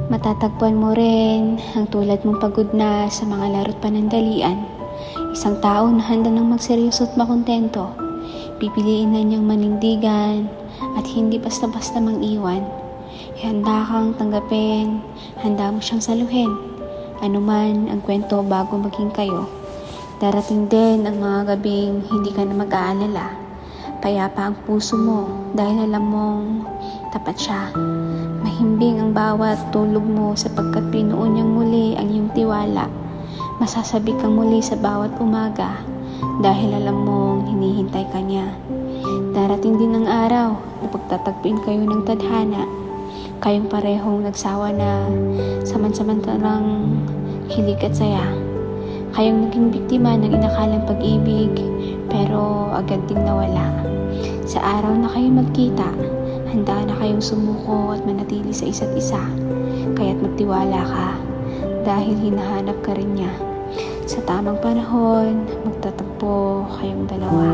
Matatagpuan mo rin ang tulad mong pagod na sa mga laro't panandalian. Isang tao na handa ng magseryoso at makontento. Pipiliin na niyang manindigan at hindi basta-basta mang-iwan. Handa kang tanggapin, handa mo siyang saluhin. Ano man ang kwento bago maging kayo. Darating din ang mga gabing hindi ka na mag-aalala. Payapa ang puso mo dahil alam mong tapat siya. Mahimbing ang bawat tulog mo sapagkat pinuon niyang muli ang iyong tiwala. Masasabi kang muli sa bawat umaga dahil alam mong hinihintay ka niya. Darating din ang araw na pagtatagpuin kayo ng tadhana. Kayong parehong nagsawa na samansamantalang hilig at saya. Kayong naging biktima ng inakalang pag-ibig pero agad ding nawala. Sa araw na kayo magkita, handa na kayong sumuko at manatili sa isa't isa. Kaya't magtiwala ka dahil hinahanap ka rin niya. Sa tamang panahon, magtatagpo kayong dalawa.